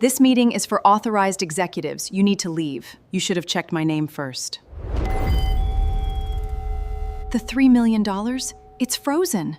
This meeting is for authorized executives. You need to leave. You should have checked my name first. The $3 million? It's frozen.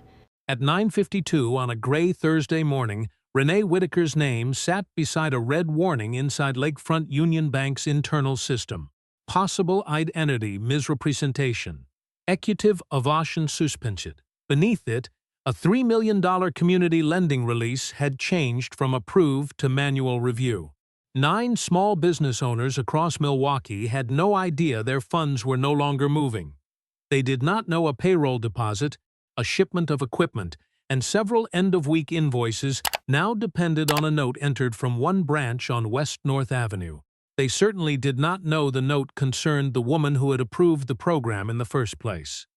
At 9:52 on a gray Thursday morning, Renee Whitaker's name sat beside a red warning inside Lakefront Union Bank's internal system. Possible identity misrepresentation. Executive avation suspended. Beneath it, a $3 million community lending release had changed from approved to manual review. 9 small business owners across Milwaukee had no idea their funds were no longer moving. They did not know a payroll deposit, a shipment of equipment, and several end-of-week invoices now depended on a note entered from one branch on West North Avenue. They certainly did not know the note concerned the woman who had approved the program in the first place.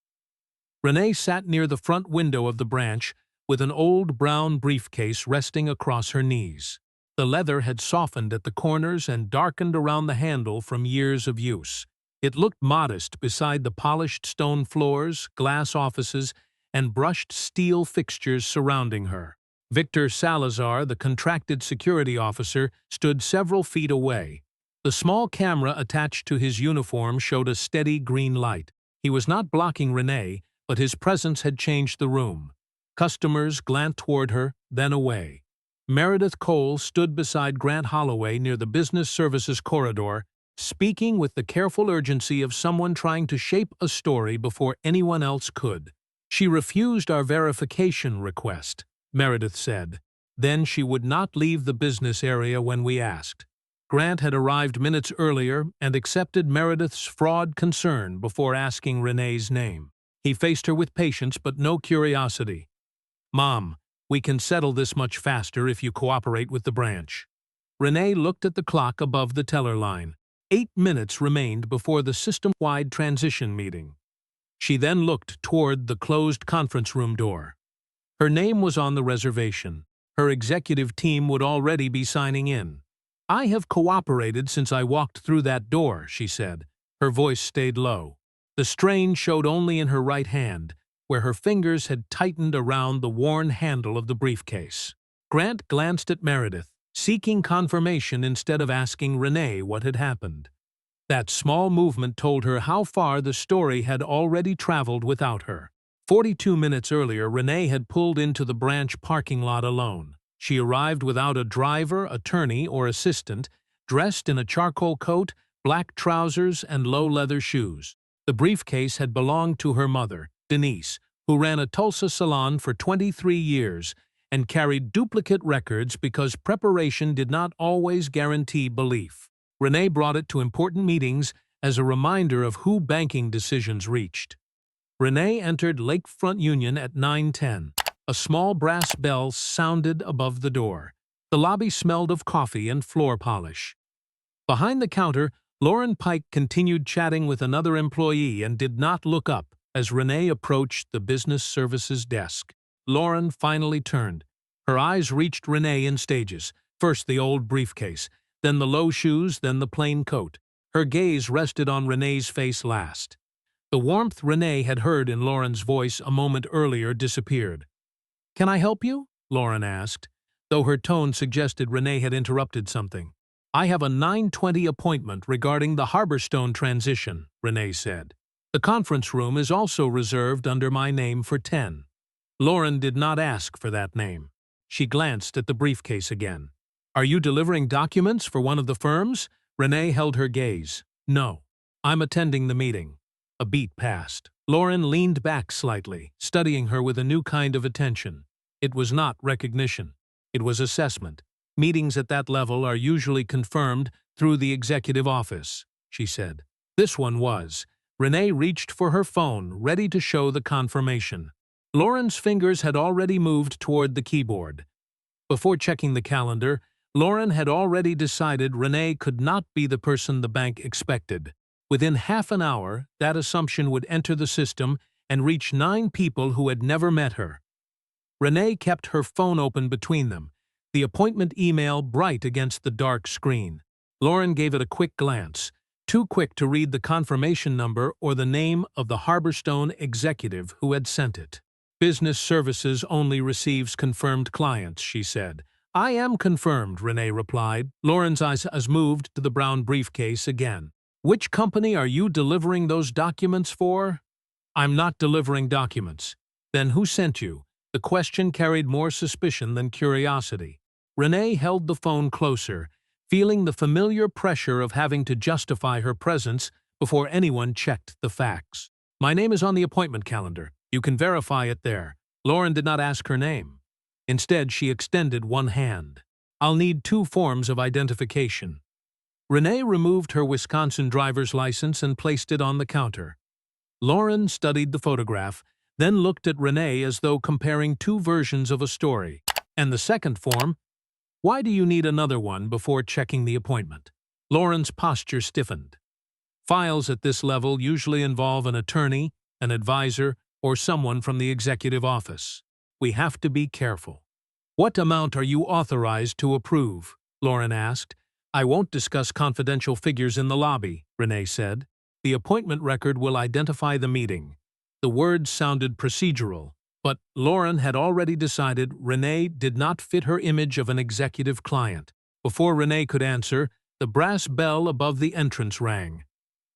Renee sat near the front window of the branch with an old brown briefcase resting across her knees. The leather had softened at the corners and darkened around the handle from years of use. It looked modest beside the polished stone floors, glass offices, and brushed steel fixtures surrounding her. Victor Salazar, the contracted security officer, stood several feet away. The small camera attached to his uniform showed a steady green light. He was not blocking Renee, but his presence had changed the room. Customers glanced toward her, then away. Meredith Cole stood beside Grant Holloway near the business services corridor, speaking with the careful urgency of someone trying to shape a story before anyone else could. "She refused our verification request," Meredith said. "Then she would not leave the business area when we asked." Grant had arrived minutes earlier and accepted Meredith's fraud concern before asking Renee's name. He faced her with patience but no curiosity. "Mom, we can settle this much faster if you cooperate with the branch." Renee looked at the clock above the teller line. 8 minutes remained before the system-wide transition meeting. She then looked toward the closed conference room door. Her name was on the reservation. Her executive team would already be signing in. "I have cooperated since I walked through that door," she said. Her voice stayed low. The strain showed only in her right hand, where her fingers had tightened around the worn handle of the briefcase. Grant glanced at Meredith, seeking confirmation instead of asking Renee what had happened. That small movement told her how far the story had already traveled without her. 42 minutes earlier, Renee had pulled into the branch parking lot alone. She arrived without a driver, attorney, or assistant, dressed in a charcoal coat, black trousers, and low leather shoes. The briefcase had belonged to her mother, Denise, who ran a Tulsa salon for 23 years and carried duplicate records because preparation did not always guarantee belief. Renee brought it to important meetings as a reminder of who banking decisions reached. Renee entered Lakefront Union at 9:10. A small brass bell sounded above the door. The lobby smelled of coffee and floor polish. Behind the counter, Lauren Pike continued chatting with another employee and did not look up as Renee approached the business services desk. Lauren finally turned. Her eyes reached Renee in stages, first the old briefcase, then the low shoes, then the plain coat. Her gaze rested on Renee's face last. The warmth Renee had heard in Lauren's voice a moment earlier disappeared. "Can I help you?" Lauren asked, though her tone suggested Renee had interrupted something. "I have a 9:20 appointment regarding the Harborstone transition," Renee said. "The conference room is also reserved under my name for 10. Lauren did not ask for that name. She glanced at the briefcase again. "Are you delivering documents for one of the firms?" Renee held her gaze. "No. I'm attending the meeting." A beat passed. Lauren leaned back slightly, studying her with a new kind of attention. It was not recognition. It was assessment. "Meetings at that level are usually confirmed through the executive office," she said. This one was. Renee reached for her phone, ready to show the confirmation. Lauren's fingers had already moved toward the keyboard. Before checking the calendar, Lauren had already decided Renee could not be the person the bank expected. Within half an hour, that assumption would enter the system and reach 9 people who had never met her. Renee kept her phone open between them, the appointment email bright against the dark screen. Lauren gave it a quick glance, too quick to read the confirmation number or the name of the Harborstone executive who had sent it. "Business services only receives confirmed clients," she said. I am confirmed, Renee replied. Lauren's eyes has moved to the brown briefcase again. Which company are you delivering those documents for? I'm not delivering documents. Then who sent you? The question carried more suspicion than curiosity. Renee held the phone closer, feeling the familiar pressure of having to justify her presence before anyone checked the facts. My name is on the appointment calendar. You can verify it there. Lauren did not ask her name. Instead, she extended one hand. I'll need 2 forms of identification. Renee removed her Wisconsin driver's license and placed it on the counter. Lauren studied the photograph, then looked at Renee as though comparing 2 versions of a story. And the second form? Why do you need another one before checking the appointment? Lauren's posture stiffened. Files at this level usually involve an attorney, an advisor, or someone from the executive office. We have to be careful. What amount are you authorized to approve? Lauren asked. I won't discuss confidential figures in the lobby, Renee said. The appointment record will identify the meeting. The words sounded procedural, but Lauren had already decided Renee did not fit her image of an executive client. Before Renee could answer, the brass bell above the entrance rang.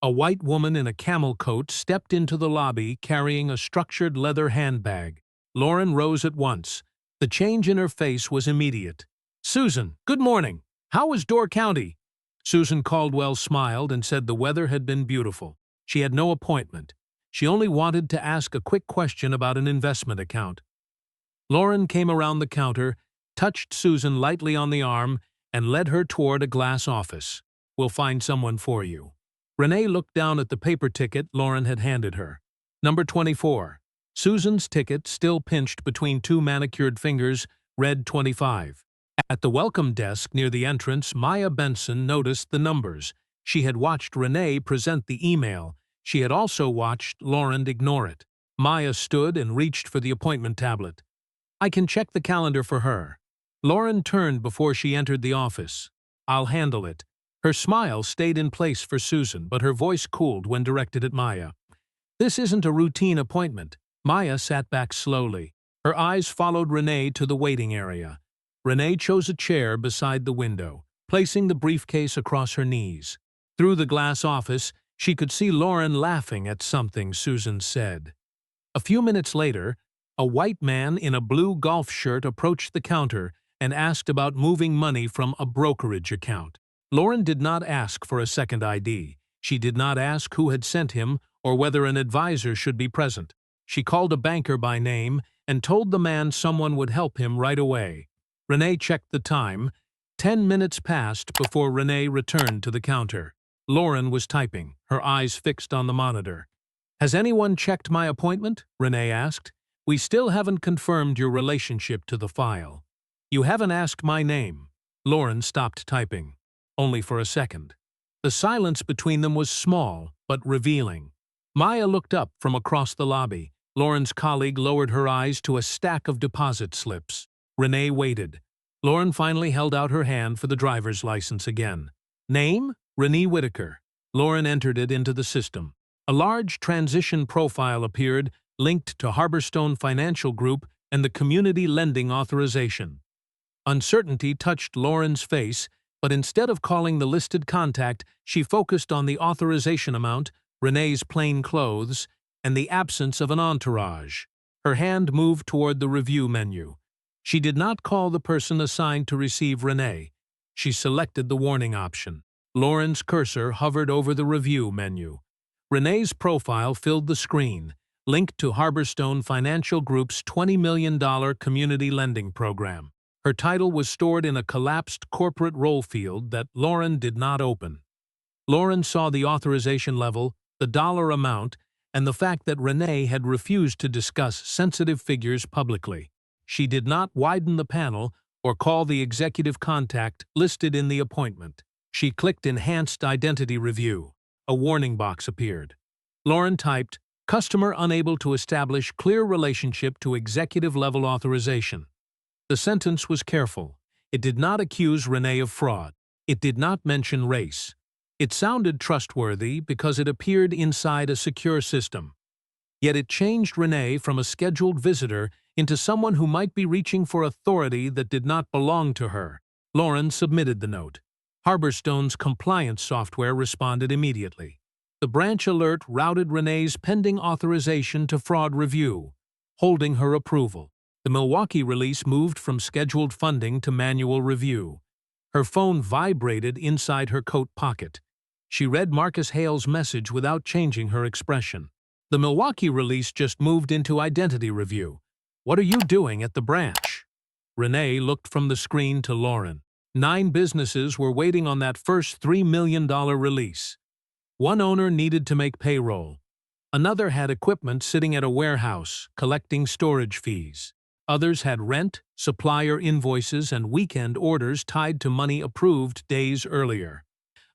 A white woman in a camel coat stepped into the lobby carrying a structured leather handbag. Lauren rose at once. The change in her face was immediate. Susan, good morning. How was Door County? Susan Caldwell smiled and said the weather had been beautiful. She had no appointment. She only wanted to ask a quick question about an investment account. Lauren came around the counter, touched Susan lightly on the arm, and led her toward a glass office. We'll find someone for you. Renee looked down at the paper ticket Lauren had handed her. Number 24. Susan's ticket, still pinched between 2 manicured fingers, read 25. At the welcome desk near the entrance, Maya Benson noticed the numbers. She had watched Renee present the email. She had also watched Lauren ignore it. Maya stood and reached for the appointment tablet. I can check the calendar for her. Lauren turned before she entered the office. I'll handle it. Her smile stayed in place for Susan, but her voice cooled when directed at Maya. This isn't a routine appointment. Maya sat back slowly. Her eyes followed Renee to the waiting area. Renee chose a chair beside the window, placing the briefcase across her knees. Through the glass office, she could see Lauren laughing at something Susan said. A few minutes later, a white man in a blue golf shirt approached the counter and asked about moving money from a brokerage account. Lauren did not ask for a second ID. She did not ask who had sent him or whether an advisor should be present. She called a banker by name and told the man someone would help him right away. Renee checked the time. 10 minutes passed before Renee returned to the counter. Lauren was typing, her eyes fixed on the monitor. Has anyone checked my appointment? Renee asked. We still haven't confirmed your relationship to the file. You haven't asked my name. Lauren stopped typing. Only for a second. The silence between them was small, but revealing. Maya looked up from across the lobby. Lauren's colleague lowered her eyes to a stack of deposit slips. Renee waited. Lauren finally held out her hand for the driver's license again. Name? Renee Whitaker. Lauren entered it into the system. A large transition profile appeared, linked to Harborstone Financial Group and the Community Lending Authorization. Uncertainty touched Lauren's face, but instead of calling the listed contact, she focused on the authorization amount, Renee's plain clothes, and the absence of an entourage. Her hand moved toward the review menu. She did not call the person assigned to receive Renee. She selected the warning option. Lauren's cursor hovered over the review menu. Renee's profile filled the screen, linked to Harborstone Financial Group's $20 million community lending program. Her title was stored in a collapsed corporate role field that Lauren did not open. Lauren saw the authorization level, the dollar amount, and the fact that Renee had refused to discuss sensitive figures publicly. She did not widen the panel or call the executive contact listed in the appointment. She clicked Enhanced Identity Review. A warning box appeared. Lauren typed, Customer unable to establish clear relationship to executive-level authorization. The sentence was careful. It did not accuse Renee of fraud. It did not mention race. It sounded trustworthy because it appeared inside a secure system. Yet it changed Renee from a scheduled visitor into someone who might be reaching for authority that did not belong to her. Lauren submitted the note. Harborstone's compliance software responded immediately. The branch alert routed Renee's pending authorization to fraud review, holding her approval. The Milwaukee release moved from scheduled funding to manual review. Her phone vibrated inside her coat pocket. She read Marcus Hale's message without changing her expression. The Milwaukee release just moved into identity review. What are you doing at the branch? Renee looked from the screen to Lauren. 9 businesses were waiting on that first $3 million release. One owner needed to make payroll. Another had equipment sitting at a warehouse, collecting storage fees. Others had rent, supplier invoices, and weekend orders tied to money approved days earlier.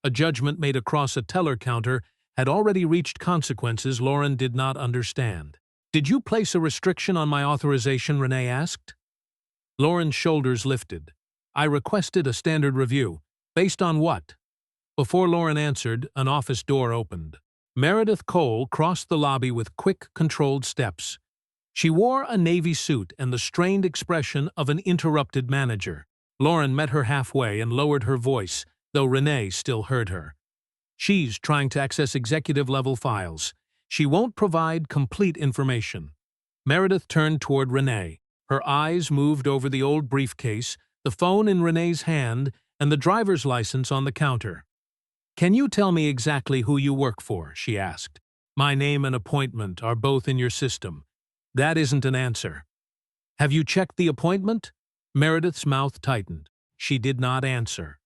A judgment made across a teller counter had already reached consequences Lauren did not understand. Did you place a restriction on my authorization? Renee asked. Lauren's shoulders lifted. I requested a standard review. Based on what? Before Lauren answered, an office door opened. Meredith Cole crossed the lobby with quick, controlled steps. She wore a navy suit and the strained expression of an interrupted manager. Lauren met her halfway and lowered her voice, though Renee still heard her. She's trying to access executive-level files. She won't provide complete information. Meredith turned toward Renee. Her eyes moved over the old briefcase, the phone in Renee's hand, and the driver's license on the counter. Can you tell me exactly who you work for? She asked. My name and appointment are both in your system. That isn't an answer. Have you checked the appointment? Meredith's mouth tightened. She did not answer.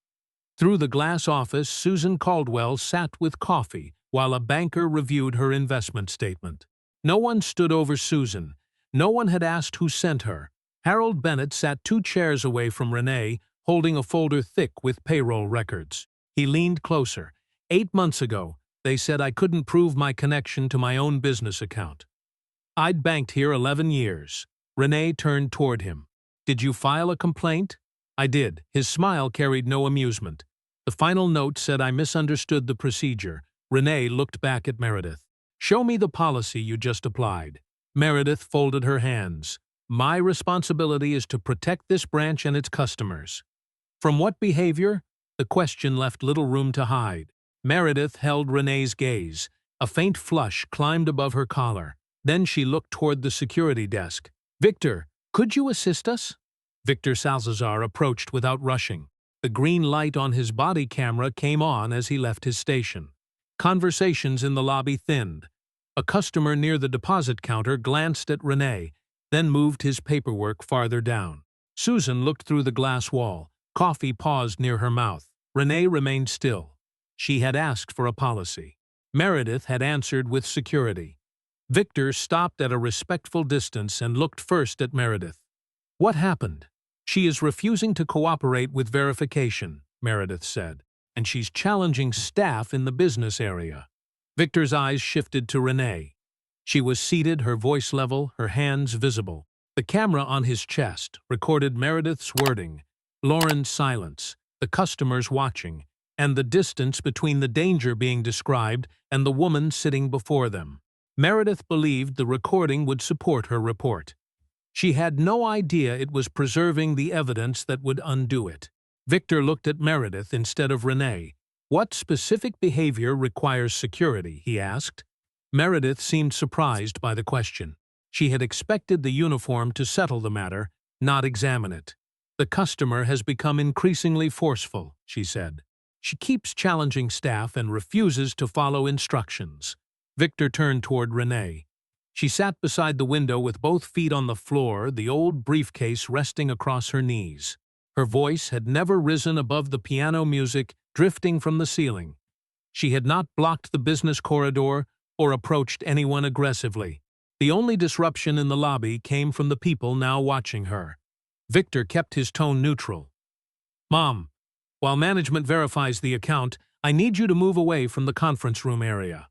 Through the glass office, Susan Caldwell sat with coffee while a banker reviewed her investment statement. No one stood over Susan. No one had asked who sent her. Harold Bennett sat 2 chairs away from Renee, holding a folder thick with payroll records. He leaned closer. 8 months ago, they said I couldn't prove my connection to my own business account. I'd banked here 11 years. Renee turned toward him. Did you file a complaint? I did. His smile carried no amusement. The final note said I misunderstood the procedure. Renee looked back at Meredith. Show me the policy you just applied. Meredith folded her hands. My responsibility is to protect this branch and its customers. From what behavior? The question left little room to hide. Meredith held Renee's gaze. A faint flush climbed above her collar. Then she looked toward the security desk. Victor, could you assist us? Victor Salazar approached without rushing. The green light on his body camera came on as he left his station. Conversations in the lobby thinned. A customer near the deposit counter glanced at Renee, then moved his paperwork farther down. Susan looked through the glass wall. Coffee paused near her mouth. Renee remained still. She had asked for a policy. Meredith had answered with security. Victor stopped at a respectful distance and looked first at Meredith. What happened? She is refusing to cooperate with verification, Meredith said, and she's challenging staff in the business area. Victor's eyes shifted to Renee. She was seated, her voice level, her hands visible. The camera on his chest recorded Meredith's wording, Lauren's silence, the customers watching, and the distance between the danger being described and the woman sitting before them. Meredith believed the recording would support her report. She had no idea it was preserving the evidence that would undo it. Victor looked at Meredith instead of Renee. What specific behavior requires security? He asked. Meredith seemed surprised by the question. She had expected the uniform to settle the matter, not examine it. The customer has become increasingly forceful, she said. She keeps challenging staff and refuses to follow instructions. Victor turned toward Renee. She sat beside the window with both feet on the floor, the old briefcase resting across her knees. Her voice had never risen above the piano music drifting from the ceiling. She had not blocked the business corridor or approached anyone aggressively. The only disruption in the lobby came from the people now watching her. Victor kept his tone neutral. Mom, while management verifies the account, I need you to move away from the conference room area.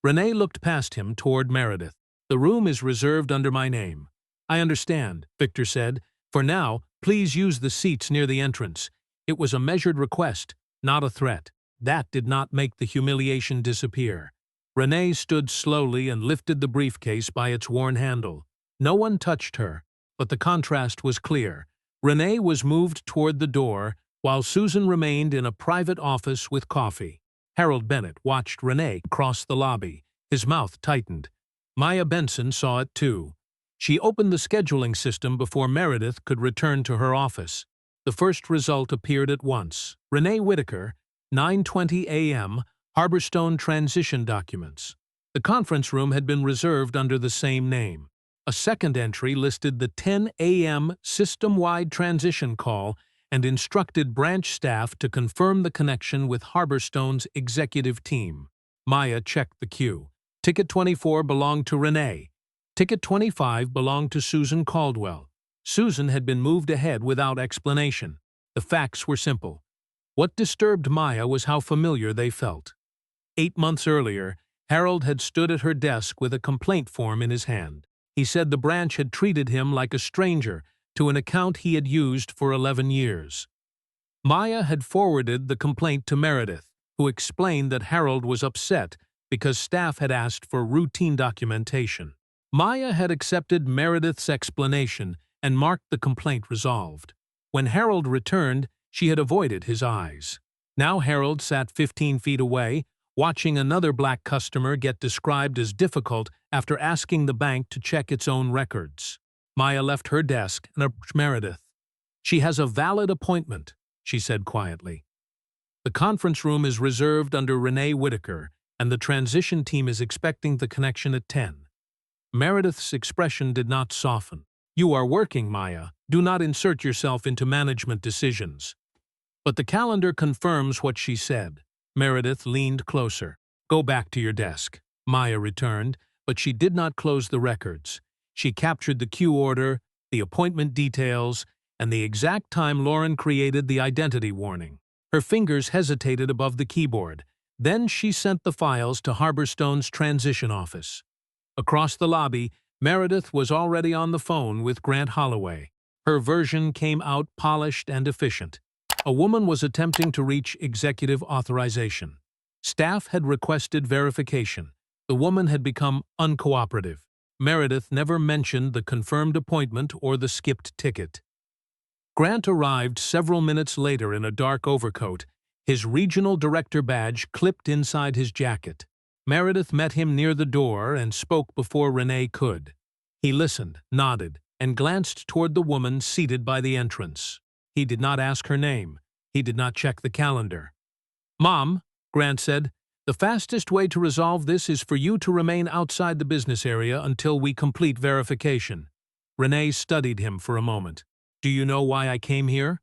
Renee looked past him toward Meredith. The room is reserved under my name. I understand, Victor said. For now, please use the seats near the entrance. It was a measured request, not a threat. That did not make the humiliation disappear. Renee stood slowly and lifted the briefcase by its worn handle. No one touched her, but the contrast was clear. Renee was moved toward the door, while Susan remained in a private office with coffee. Harold Bennett watched Renee cross the lobby. His mouth tightened. Maya Benson saw it too. She opened the scheduling system before Meredith could return to her office. The first result appeared at once. Renee Whitaker, 9:20 a.m., Harborstone Transition Documents. The conference room had been reserved under the same name. A second entry listed the 10 a.m. system-wide transition call and instructed branch staff to confirm the connection with Harborstone's executive team. Maya checked the queue. Ticket 24 belonged to Renee. Ticket 25 belonged to Susan Caldwell. Susan had been moved ahead without explanation. The facts were simple. What disturbed Maya was how familiar they felt. 8 months earlier, Harold had stood at her desk with a complaint form in his hand. He said the branch had treated him like a stranger to an account he had used for 11 years. Maya had forwarded the complaint to Meredith, who explained that Harold was upset because staff had asked for routine documentation. Maya had accepted Meredith's explanation and marked the complaint resolved. When Harold returned, she had avoided his eyes. Now Harold sat 15 feet away, watching another black customer get described as difficult after asking the bank to check its own records. Maya left her desk and approached Meredith. "She has a valid appointment," she said quietly. "The conference room is reserved under Renee Whitaker, and the transition team is expecting the connection at 10. Meredith's expression did not soften. "You are working, Maya. Do not insert yourself into management decisions." But the calendar confirms what she said. Meredith leaned closer. "Go back to your desk." Maya returned, but she did not close the records. She captured the queue order, the appointment details, and the exact time Lauren created the identity warning. Her fingers hesitated above the keyboard. Then she sent the files to Harborstone's transition office. Across the lobby, Meredith was already on the phone with Grant Holloway. Her version came out polished and efficient. A woman was attempting to reach executive authorization. Staff had requested verification. The woman had become uncooperative. Meredith never mentioned the confirmed appointment or the skipped ticket. Grant arrived several minutes later in a dark overcoat, his regional director badge clipped inside his jacket. Meredith met him near the door and spoke before Renee could. He listened, nodded, and glanced toward the woman seated by the entrance. He did not ask her name. He did not check the calendar. "Mom," Grant said, "the fastest way to resolve this is for you to remain outside the business area until we complete verification." Renee studied him for a moment. "Do you know why I came here?"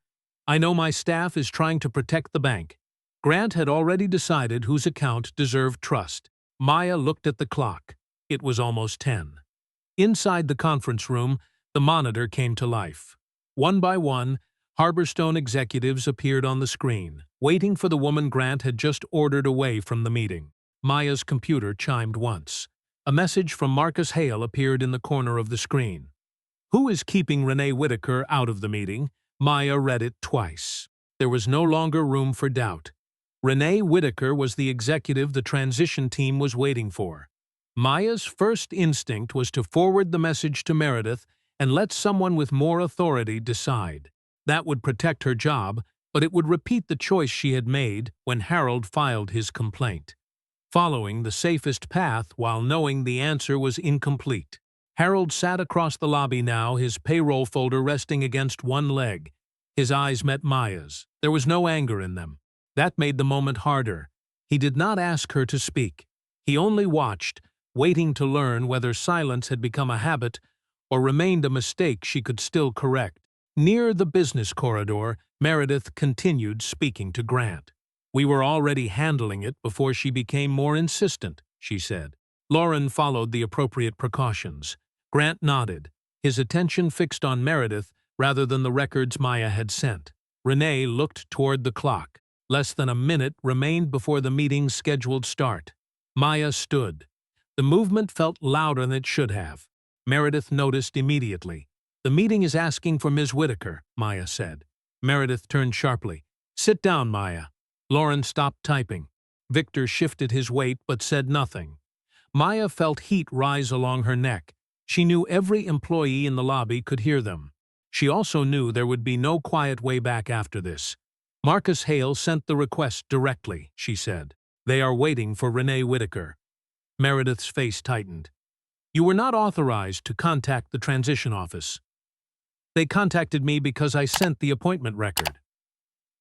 "I know my staff is trying to protect the bank." Grant had already decided whose account deserved trust. Maya looked at the clock. It was almost 10. Inside the conference room, the monitor came to life. One by one, Harborstone executives appeared on the screen, waiting for the woman Grant had just ordered away from the meeting. Maya's computer chimed once. A message from Marcus Hale appeared in the corner of the screen. "Who is keeping Renee Whitaker out of the meeting?" Maya read it twice. There was no longer room for doubt. Renee Whitaker was the executive the transition team was waiting for. Maya's first instinct was to forward the message to Meredith and let someone with more authority decide. That would protect her job, but it would repeat the choice she had made when Harold filed his complaint. Following the safest path while knowing the answer was incomplete. Harold sat across the lobby now, his payroll folder resting against one leg. His eyes met Maya's. There was no anger in them. That made the moment harder. He did not ask her to speak. He only watched, waiting to learn whether silence had become a habit or remained a mistake she could still correct. Near the business corridor, Meredith continued speaking to Grant. "We were already handling it before she became more insistent," she said. Lauren followed the appropriate precautions. Grant nodded, his attention fixed on Meredith rather than the records Maya had sent. Renee looked toward the clock. Less than a minute remained before the meeting's scheduled start. Maya stood. The movement felt louder than it should have. Meredith noticed immediately. "The meeting is asking for Ms. Whitaker," Maya said. Meredith turned sharply. "Sit down, Maya." Lauren stopped typing. Victor shifted his weight but said nothing. Maya felt heat rise along her neck. She knew every employee in the lobby could hear them. She also knew there would be no quiet way back after this. Marcus Hale sent the request directly, she said. They are waiting for Renee Whitaker. Meredith's face tightened. You were not authorized to contact the transition office. They contacted me because I sent the appointment record.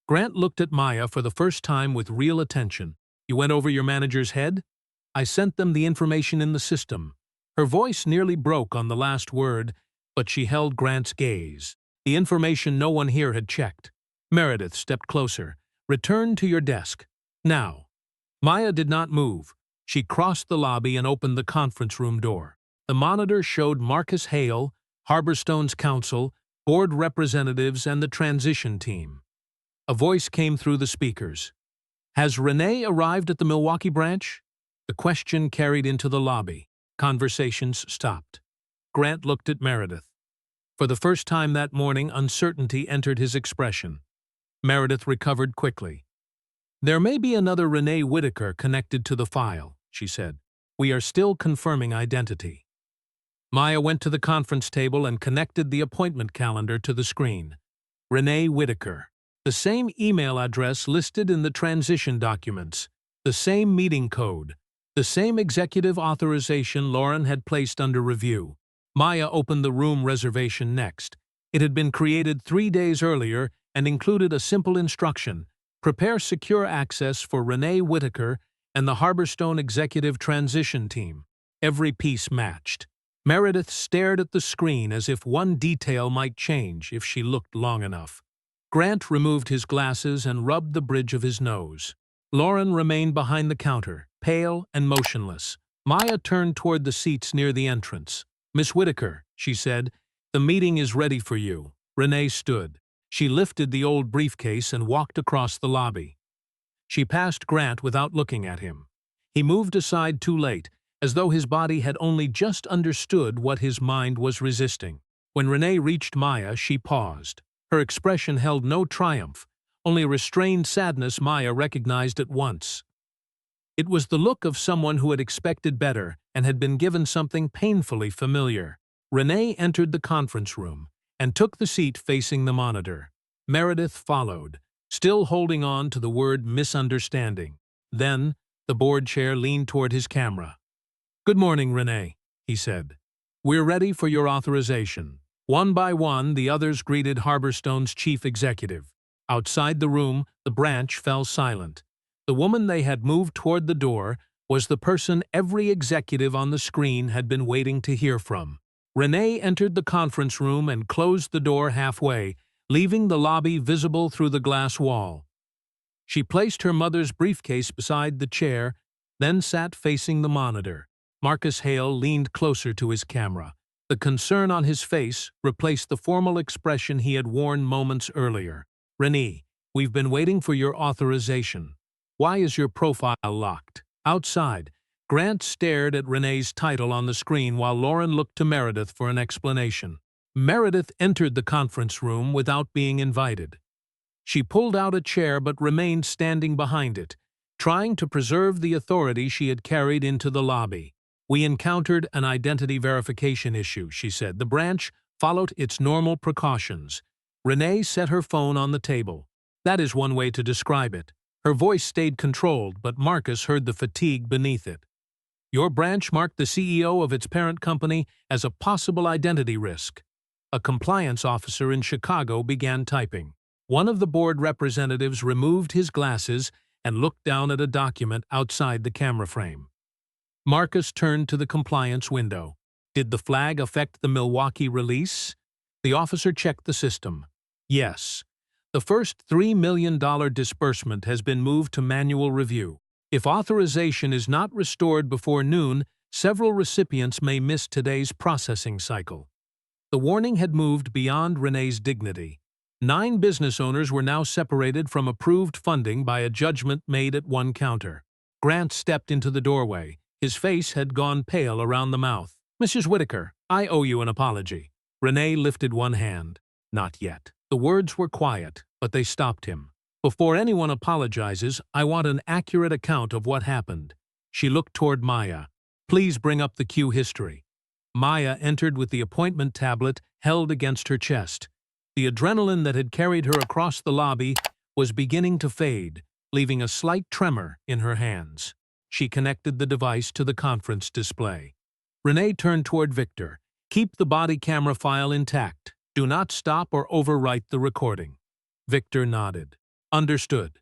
Grant looked at Maya for the first time with real attention. You went over your manager's head? I sent them the information in the system. Her voice nearly broke on the last word, but she held Grant's gaze. The information no one here had checked. Meredith stepped closer. Return to your desk. Now. Maya did not move. She crossed the lobby and opened the conference room door. The monitor showed Marcus Hale, Harborstone's counsel, board representatives, and the transition team. A voice came through the speakers. Has Renee arrived at the Milwaukee branch? The question carried into the lobby. Conversations stopped. Grant looked at Meredith. For the first time that morning, uncertainty entered his expression. Meredith recovered quickly. There may be another Renee Whitaker connected to the file, she said. We are still confirming identity. Maya went to the conference table and connected the appointment calendar to the screen. Renee Whitaker. The same email address listed in the transition documents. The same meeting code. The same executive authorization Lauren had placed under review. Maya opened the room reservation next. It had been created 3 days earlier and included a simple instruction: prepare secure access for Renee Whitaker and the Harborstone Executive Transition Team. Every piece matched. Meredith stared at the screen as if one detail might change if she looked long enough. Grant removed his glasses and rubbed the bridge of his nose. Lauren remained behind the counter, pale and motionless. Maya turned toward the seats near the entrance. Miss Whitaker, she said, the meeting is ready for you. Renee stood. She lifted the old briefcase and walked across the lobby. She passed Grant without looking at him. He moved aside too late, as though his body had only just understood what his mind was resisting. When Renee reached Maya, she paused. Her expression held no triumph, only restrained sadness Maya recognized at once. It was the look of someone who had expected better and had been given something painfully familiar. Renee entered the conference room and took the seat facing the monitor. Meredith followed, still holding on to the word misunderstanding. Then, the board chair leaned toward his camera. Good morning, Renee, he said. We're ready for your authorization. One by one, the others greeted Harborstone's chief executive. Outside the room, the branch fell silent. The woman they had moved toward the door was the person every executive on the screen had been waiting to hear from. Renee entered the conference room and closed the door halfway, leaving the lobby visible through the glass wall. She placed her mother's briefcase beside the chair, then sat facing the monitor. Marcus Hale leaned closer to his camera. The concern on his face replaced the formal expression he had worn moments earlier. Renee, we've been waiting for your authorization. Why is your profile locked? Outside, Grant stared at Renee's title on the screen while Lauren looked to Meredith for an explanation. Meredith entered the conference room without being invited. She pulled out a chair but remained standing behind it, trying to preserve the authority she had carried into the lobby. We encountered an identity verification issue, she said. The branch followed its normal precautions. Renee set her phone on the table. That is one way to describe it. Her voice stayed controlled, but Marcus heard the fatigue beneath it. Your branch marked the CEO of its parent company as a possible identity risk. A compliance officer in Chicago began typing. One of the board representatives removed his glasses and looked down at a document outside the camera frame. Marcus turned to the compliance window. Did the flag affect the Milwaukee release? The officer checked the system. Yes. The first $3 million disbursement has been moved to manual review. If authorization is not restored before noon, several recipients may miss today's processing cycle. The warning had moved beyond Renee's dignity. 9 business owners were now separated from approved funding by a judgment made at one counter. Grant stepped into the doorway. His face had gone pale around the mouth. Mrs. Whitaker, I owe you an apology. Renee lifted one hand. Not yet. The words were quiet, but they stopped him. Before anyone apologizes, I want an accurate account of what happened. She looked toward Maya. Please bring up the queue history. Maya entered with the appointment tablet held against her chest. The adrenaline that had carried her across the lobby was beginning to fade, leaving a slight tremor in her hands. She connected the device to the conference display. Renee turned toward Victor. Keep the body camera file intact. Do not stop or overwrite the recording. Victor nodded. Understood.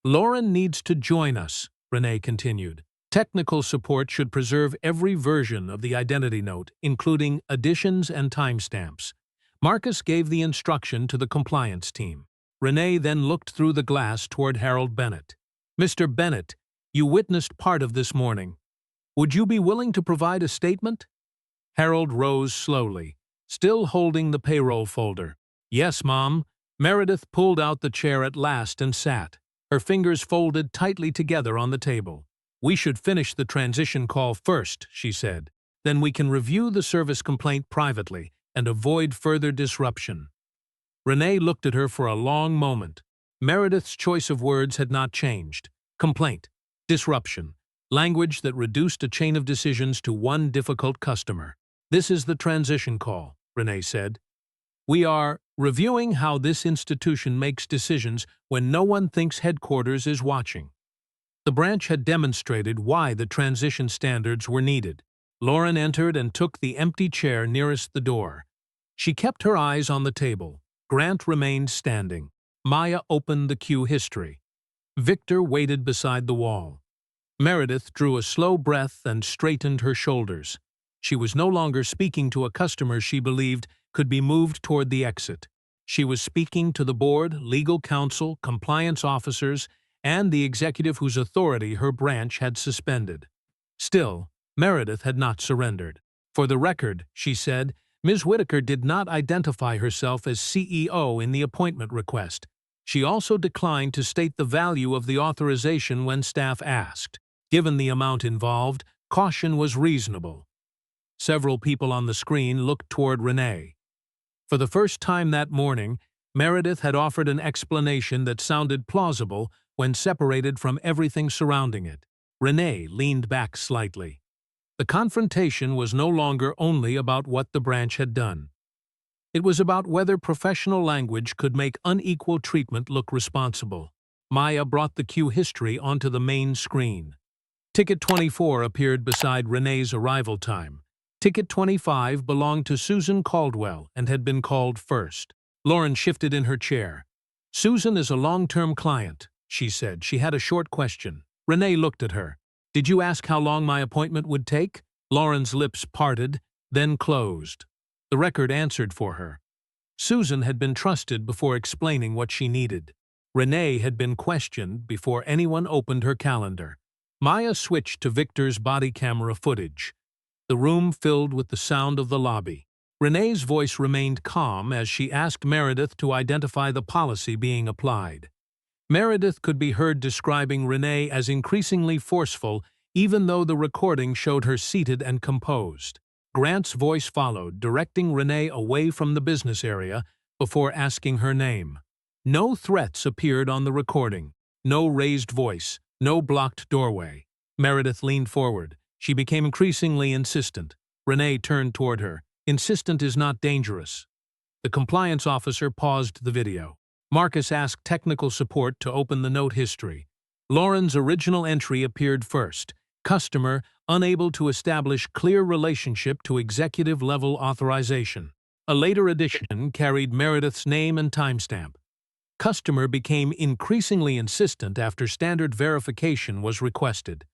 Lauren needs to join us, Renee continued. Technical support should preserve every version of the identity note, including additions and timestamps. Marcus gave the instruction to the compliance team. Renee then looked through the glass toward Harold Bennett. Mr. Bennett, you witnessed part of this morning. Would you be willing to provide a statement? Harold rose slowly, still holding the payroll folder. Yes, Mom. Meredith pulled out the chair at last and sat, her fingers folded tightly together on the table. We should finish the transition call first, she said. Then we can review the service complaint privately and avoid further disruption. Renee looked at her for a long moment. Meredith's choice of words had not changed. Complaint, disruption, language that reduced a chain of decisions to one difficult customer. This is the transition call, Renee said. We are reviewing how this institution makes decisions when no one thinks headquarters is watching. The branch had demonstrated why the transition standards were needed. Lauren entered and took the empty chair nearest the door. She kept her eyes on the table. Grant remained standing. Maya opened the queue history. Victor waited beside the wall. Meredith drew a slow breath and straightened her shoulders. She was no longer speaking to a customer she believed could be moved toward the exit. She was speaking to the board, legal counsel, compliance officers, and the executive whose authority her branch had suspended. Still, Meredith had not surrendered. For the record, she said, Ms. Whitaker did not identify herself as CEO in the appointment request. She also declined to state the value of the authorization when staff asked. Given the amount involved, caution was reasonable. Several people on the screen looked toward Renee. For the first time that morning, Meredith had offered an explanation that sounded plausible when separated from everything surrounding it. Renee leaned back slightly. The confrontation was no longer only about what the branch had done. It was about whether professional language could make unequal treatment look responsible. Maya brought the queue history onto the main screen. Ticket 24 appeared beside Renee's arrival time. Ticket 25 belonged to Susan Caldwell and had been called first. Lauren shifted in her chair. Susan is a long-term client, she said. She had a short question. Renee looked at her. Did you ask how long my appointment would take? Lauren's lips parted, then closed. The record answered for her. Susan had been trusted before explaining what she needed. Renee had been questioned before anyone opened her calendar. Maya switched to Victor's body camera footage. The room filled with the sound of the lobby. Renee's voice remained calm as she asked Meredith to identify the policy being applied. Meredith could be heard describing Renee as increasingly forceful, even though the recording showed her seated and composed. Grant's voice followed, directing Renee away from the business area before asking her name. No threats appeared on the recording. No raised voice. No blocked doorway. Meredith leaned forward. She became increasingly insistent. Renee turned toward her. Insistent is not dangerous. The compliance officer paused the video. Marcus asked technical support to open the note history. Lauren's original entry appeared first. Customer unable to establish clear relationship to executive-level authorization. A later addition carried Meredith's name and timestamp. Customer became increasingly insistent after standard verification was requested.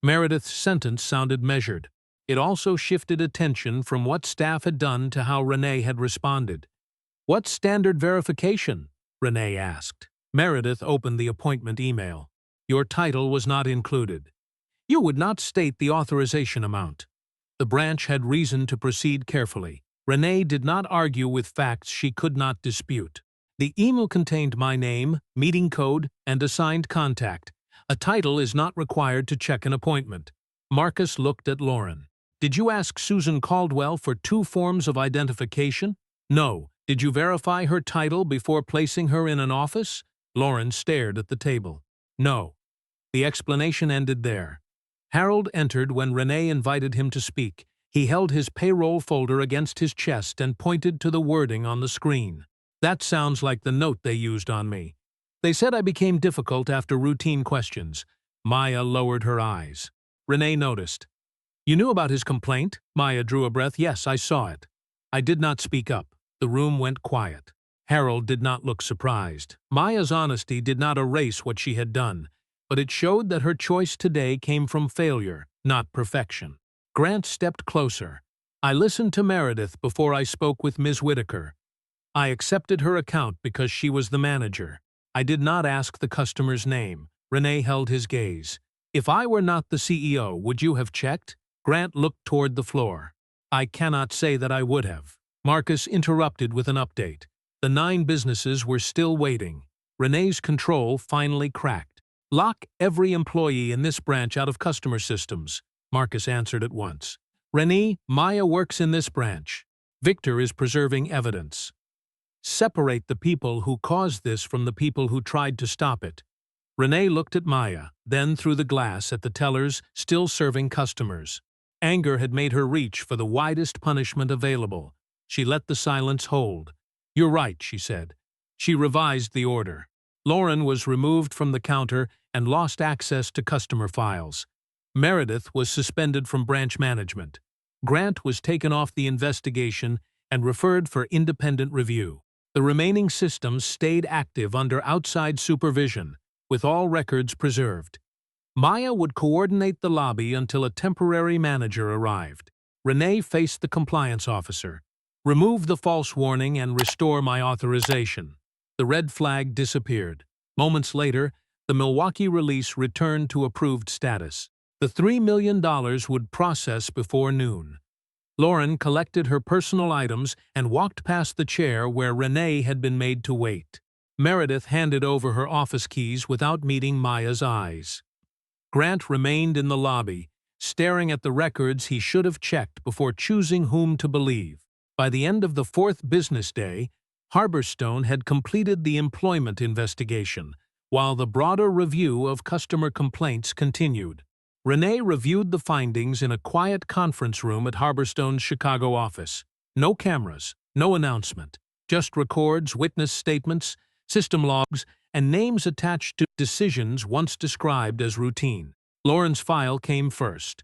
Meredith's sentence sounded measured. It also shifted attention from what staff had done to how Renee had responded. What standard verification? Renee asked. Meredith opened the appointment email. Your title was not included. You would not state the authorization amount. The branch had reason to proceed carefully. Renee did not argue with facts she could not dispute. The email contained my name, meeting code, and assigned contact. A title is not required to check an appointment. Marcus looked at Lauren. Did you ask Susan Caldwell for 2 forms of identification? No. Did you verify her title before placing her in an office? Lauren stared at the table. No. The explanation ended there. Harold entered when Renee invited him to speak. He held his payroll folder against his chest and pointed to the wording on the screen. That sounds like the note they used on me. They said I became difficult after routine questions. Maya lowered her eyes. Renee noticed. You knew about his complaint? Maya drew a breath. Yes, I saw it. I did not speak up. The room went quiet. Harold did not look surprised. Maya's honesty did not erase what she had done, but it showed that her choice today came from failure, not perfection. Grant stepped closer. I listened to Meredith before I spoke with Ms. Whitaker. I accepted her account because she was the manager. I did not ask the customer's name. Renee held his gaze. If I were not the CEO, would you have checked? Grant looked toward the floor. I cannot say that I would have. Marcus interrupted with an update. The 9 businesses were still waiting. Renee's control finally cracked. Lock every employee in this branch out of customer systems. Marcus answered at once. Renee, Maya works in this branch. Victor is preserving evidence. Separate the people who caused this from the people who tried to stop it. Renee looked at Maya, then through the glass at the tellers still serving customers. Anger had made her reach for the widest punishment available. She let the silence hold. You're right, she said. She revised the order. Lauren was removed from the counter and lost access to customer files. Meredith was suspended from branch management. Grant was taken off the investigation and referred for independent review. The remaining systems stayed active under outside supervision, with all records preserved. Maya would coordinate the lobby until a temporary manager arrived. Renee faced the compliance officer. Remove the false warning and restore my authorization. The red flag disappeared. Moments later, the Milwaukee release returned to approved status. The $3 million would process before noon. Lauren collected her personal items and walked past the chair where Renee had been made to wait. Meredith handed over her office keys without meeting Maya's eyes. Grant remained in the lobby, staring at the records he should have checked before choosing whom to believe. By the end of the 4th business day, Harborstone had completed the employment investigation, while the broader review of customer complaints continued. Renee reviewed the findings in a quiet conference room at Harborstone's Chicago office. No cameras, no announcement, just records, witness statements, system logs, and names attached to decisions once described as routine. Lauren's file came first.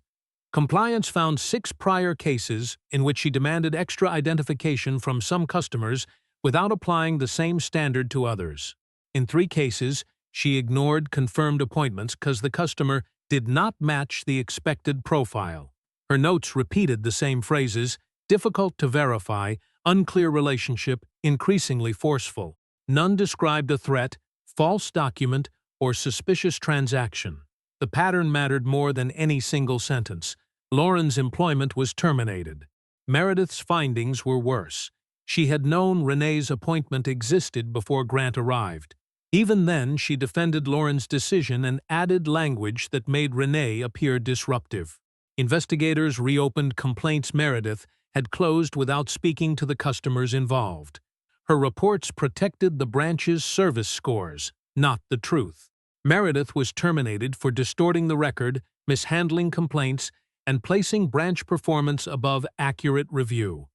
Compliance found 6 prior cases in which she demanded extra identification from some customers without applying the same standard to others. In 3 cases, she ignored confirmed appointments because the customer did not match the expected profile. Her notes repeated the same phrases: difficult to verify, unclear relationship, increasingly forceful. None described a threat, false document, or suspicious transaction. The pattern mattered more than any single sentence. Lauren's employment was terminated. Meredith's findings were worse. She had known Renee's appointment existed before Grant arrived. Even then, she defended Lauren's decision and added language that made Renee appear disruptive. Investigators reopened complaints Meredith had closed without speaking to the customers involved. Her reports protected the branch's service scores, not the truth. Meredith was terminated for distorting the record, mishandling complaints, and placing branch performance above accurate review.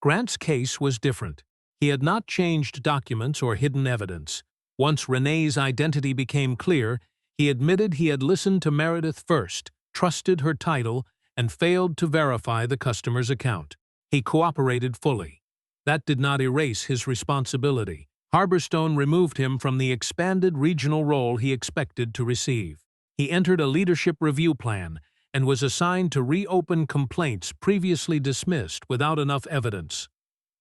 Grant's case was different. He had not changed documents or hidden evidence. Once Renee's identity became clear, he admitted he had listened to Meredith first, trusted her title, and failed to verify the customer's account. He cooperated fully. That did not erase his responsibility. Harborstone removed him from the expanded regional role he expected to receive. He entered a leadership review plan and was assigned to reopen complaints previously dismissed without enough evidence.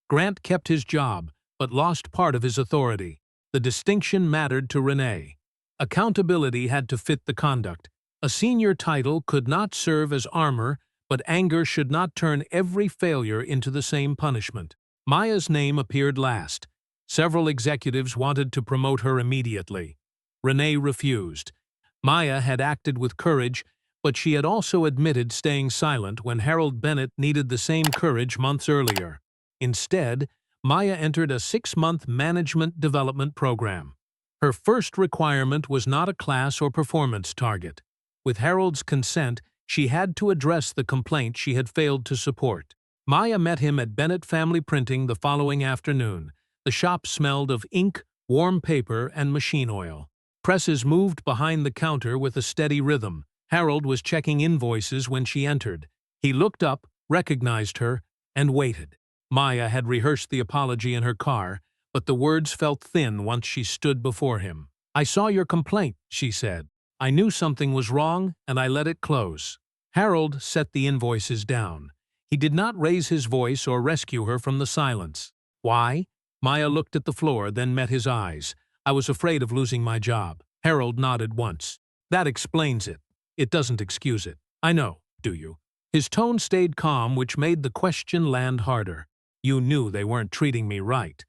Grant kept his job, but lost part of his authority. The distinction mattered to Renee. Accountability had to fit the conduct. A senior title could not serve as armor, but anger should not turn every failure into the same punishment. Maya's name appeared last. Several executives wanted to promote her immediately. Renee refused. Maya had acted with courage, but she had also admitted staying silent when Harold Bennett needed the same courage months earlier. Instead, Maya entered a 6-month management development program. Her first requirement was not a class or performance target. With Harold's consent, She had to address the complaint she had failed to support. Maya met him at Bennett Family Printing the following afternoon. The shop smelled of ink, warm paper, and machine oil. Presses moved behind the counter with a steady rhythm. Harold was checking invoices when she entered. He looked up, recognized her, and waited. Maya had rehearsed the apology in her car, but the words felt thin once she stood before him. "I saw your complaint," she said. "I knew something was wrong, and I let it close." Harold set the invoices down. He did not raise his voice or rescue her from the silence. "Why?" Maya looked at the floor, then met his eyes. "I was afraid of losing my job." Harold nodded once. "That explains it. It doesn't excuse it. I know, do you?" His tone stayed calm, which made the question land harder. "You knew they weren't treating me right.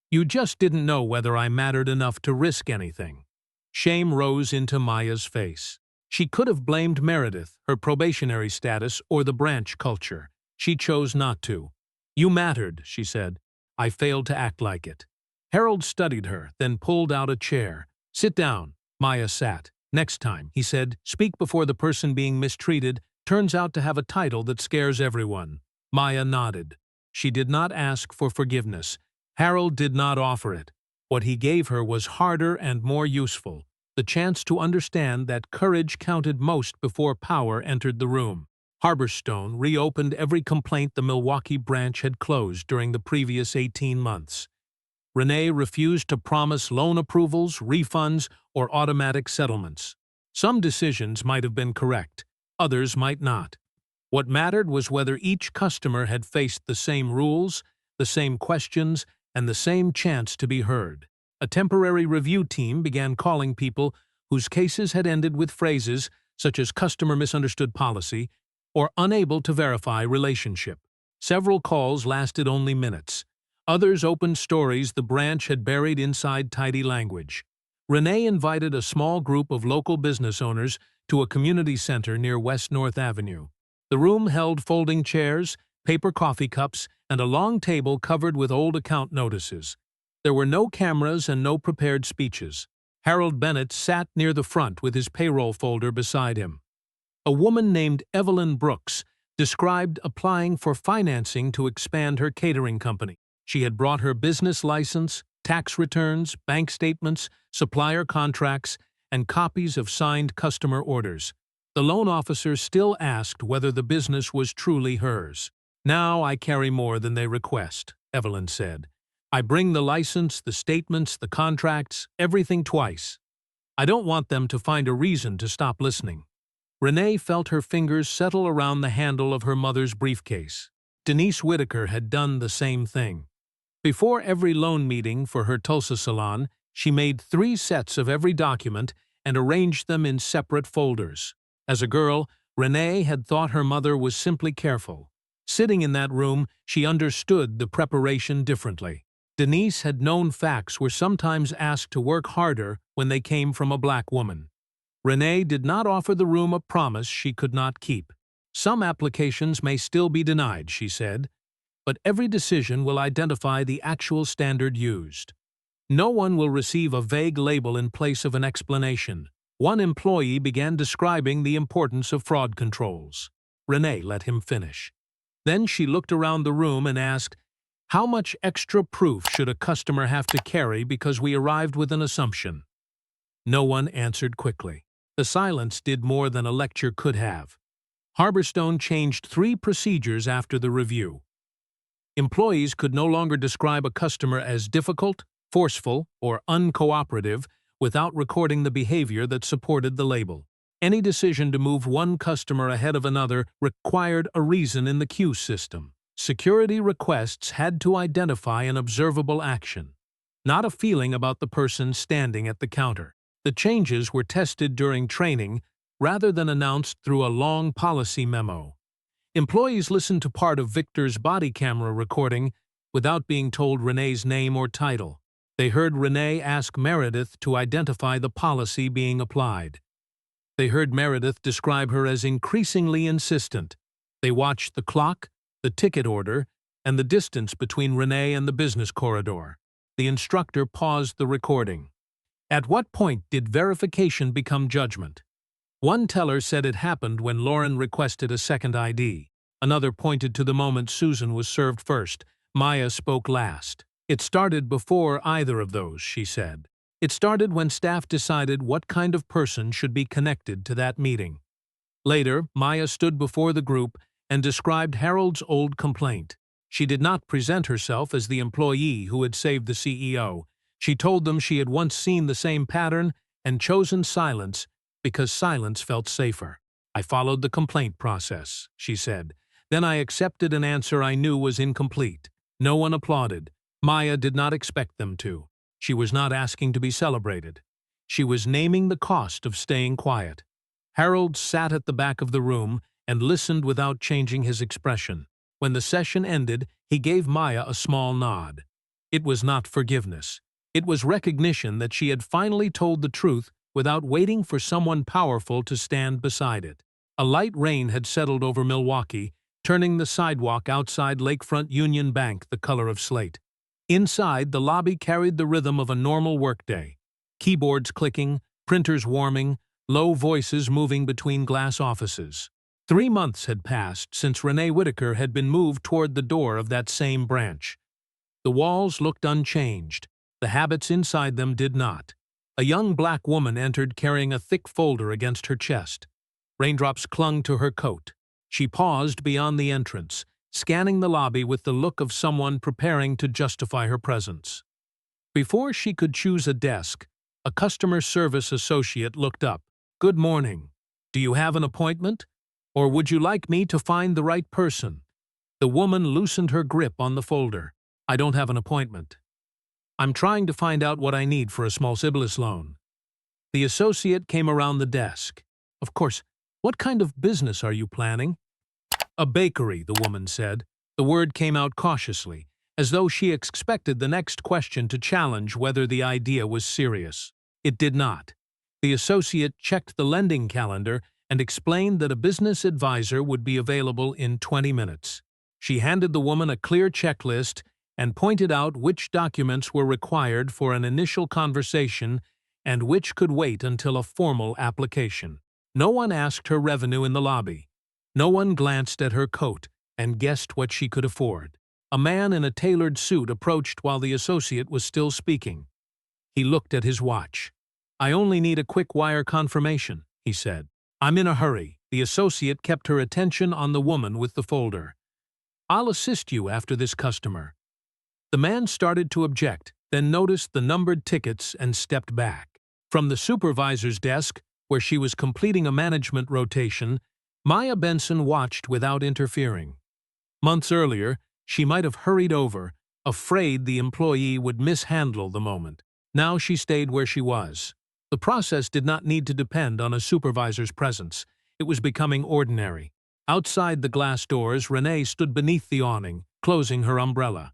You just didn't know whether I mattered enough to risk anything." Shame rose into Maya's face. She could have blamed Meredith, her probationary status, or the branch culture. She chose not to. "You mattered," she said. "I failed to act like it." Harold studied her, then pulled out a chair. "Sit down." Maya sat. "Next time," he said, "speak before the person being mistreated turns out to have a title that scares everyone." Maya nodded. She did not ask for forgiveness. Harold did not offer it. What he gave her was harder and more useful, the chance to understand that courage counted most before power entered the room. Harborstone reopened every complaint the Milwaukee branch had closed during the previous 18 months. Renee refused to promise loan approvals, refunds, or automatic settlements. Some decisions might have been correct, others might not. What mattered was whether each customer had faced the same rules, the same questions, and the same chance to be heard. A temporary review team began calling people whose cases had ended with phrases such as "customer misunderstood policy" or "unable to verify relationship." Several calls lasted only minutes. Others opened stories the branch had buried inside tidy language. Renee invited a small group of local business owners to a community center near West North Avenue. The room held folding chairs, paper coffee cups, and a long table covered with old account notices. There were no cameras and no prepared speeches. Harold Bennett sat near the front with his payroll folder beside him. A woman named Evelyn Brooks described applying for financing to expand her catering company. She had brought her business license, tax returns, bank statements, supplier contracts, and copies of signed customer orders. The loan officer still asked whether the business was truly hers. "Now I carry more than they request," Evelyn said. "I bring the license, the statements, the contracts, everything twice. I don't want them to find a reason to stop listening." Renee felt her fingers settle around the handle of her mother's briefcase. Denise Whitaker had done the same thing. Before every loan meeting for her Tulsa salon, she made 3 sets of every document and arranged them in separate folders. As a girl, Renee had thought her mother was simply careful. Sitting in that room, she understood the preparation differently. Denise had known facts were sometimes asked to work harder when they came from a black woman. Renee did not offer the room a promise she could not keep. "Some applications may still be denied," she said, "but every decision will identify the actual standard used. No one will receive a vague label in place of an explanation." One employee began describing the importance of fraud controls. Renee let him finish. Then she looked around the room and asked, "How much extra proof should a customer have to carry because we arrived with an assumption?" No one answered quickly. The silence did more than a lecture could have. Harborstone changed 3 procedures after the review. Employees could no longer describe a customer as difficult, forceful, or uncooperative without recording the behavior that supported the label. Any decision to move one customer ahead of another required a reason in the queue system. Security requests had to identify an observable action, not a feeling about the person standing at the counter. The changes were tested during training rather than announced through a long policy memo. Employees listened to part of Victor's body camera recording without being told Renee's name or title. They heard Renee ask Meredith to identify the policy being applied. They heard Meredith describe her as increasingly insistent. They watched the clock, the ticket order, and the distance between Renee and the business corridor. The instructor paused the recording. "At what point did verification become judgment?" One teller said it happened when Lauren requested a second ID. Another pointed to the moment Susan was served first. Maya spoke last. It started before either of those, she said. It started when staff decided what kind of person should be connected to that meeting. Later, Maya stood before the group and described Harold's old complaint. She did not present herself as the employee who had saved the CEO. She told them she had once seen the same pattern and chosen silence because silence felt safer. I followed the complaint process, she said. Then I accepted an answer I knew was incomplete. No one applauded. Maya did not expect them to. She was not asking to be celebrated. She was naming the cost of staying quiet. Harold sat at the back of the room and listened without changing his expression. When the session ended, he gave Maya a small nod. It was not forgiveness. It was recognition that she had finally told the truth without waiting for someone powerful to stand beside it. A light rain had settled over Milwaukee, turning the sidewalk outside Lakefront Union Bank the color of slate. Inside, the lobby carried the rhythm of a normal workday. Keyboards clicking, printers warming, low voices moving between glass offices. 3 months had passed since Renee Whitaker had been moved toward the door of that same branch. The walls looked unchanged. The habits inside them did not. A young black woman entered carrying a thick folder against her chest. Raindrops clung to her coat. She paused beyond the entrance, scanning the lobby with the look of someone preparing to justify her presence. Before she could choose a desk, a customer service associate looked up. "Good morning. Do you have an appointment? Or would you like me to find the right person?" The woman loosened her grip on the folder. "I don't have an appointment. I'm trying to find out what I need for a small Sibyllis loan." The associate came around the desk. "Of course. What kind of business are you planning?" "A bakery," the woman said. The word came out cautiously, as though she expected the next question to challenge whether the idea was serious. It did not. The associate checked the lending calendar and explained that a business advisor would be available in 20 minutes. She handed the woman a clear checklist and pointed out which documents were required for an initial conversation and which could wait until a formal application. No one asked her revenue in the lobby. No one glanced at her coat and guessed what she could afford. A man in a tailored suit approached while the associate was still speaking. He looked at his watch. "I only need a quick wire confirmation," he said. "I'm in a hurry." The associate kept her attention on the woman with the folder. "I'll assist you after this customer." The man started to object, then noticed the numbered tickets and stepped back. From the supervisor's desk, where she was completing a management rotation, Maya Benson watched without interfering. Months earlier, she might have hurried over, afraid the employee would mishandle the moment. Now she stayed where she was. The process did not need to depend on a supervisor's presence. It was becoming ordinary. Outside the glass doors, Renee stood beneath the awning, closing her umbrella.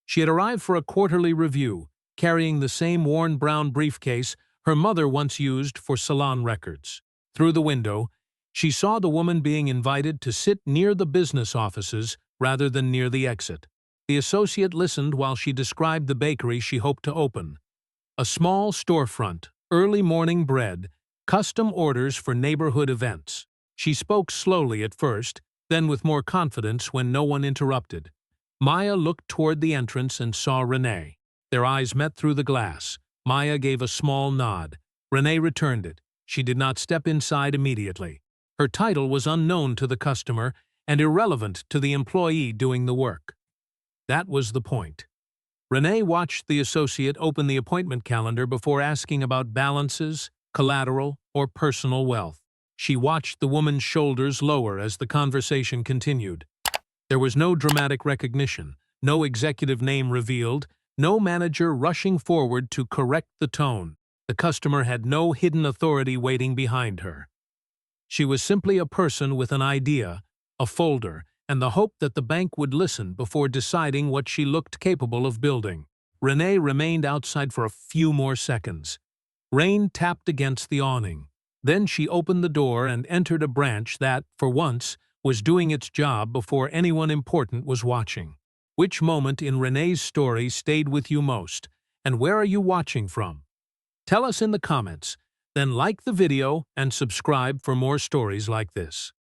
She had arrived for a quarterly review, carrying the same worn brown briefcase her mother once used for salon records. Through the window, she saw the woman being invited to sit near the business offices rather than near the exit. The associate listened while she described the bakery she hoped to open. A small storefront, early morning bread, custom orders for neighborhood events. She spoke slowly at first, then with more confidence when no one interrupted. Maya looked toward the entrance and saw Renee. Their eyes met through the glass. Maya gave a small nod. Renee returned it. She did not step inside immediately. Her title was unknown to the customer and irrelevant to the employee doing the work. That was the point. Renee watched the associate open the appointment calendar before asking about balances, collateral, or personal wealth. She watched the woman's shoulders lower as the conversation continued. There was no dramatic recognition, no executive name revealed, no manager rushing forward to correct the tone. The customer had no hidden authority waiting behind her. She was simply a person with an idea, a folder, and the hope that the bank would listen before deciding what she looked capable of building. Renee remained outside for a few more seconds. Rain tapped against the awning. Then she opened the door and entered a branch that, for once, was doing its job before anyone important was watching. Which moment in Renee's story stayed with you most, and where are you watching from? Tell us in the comments. Then like the video and subscribe for more stories like this.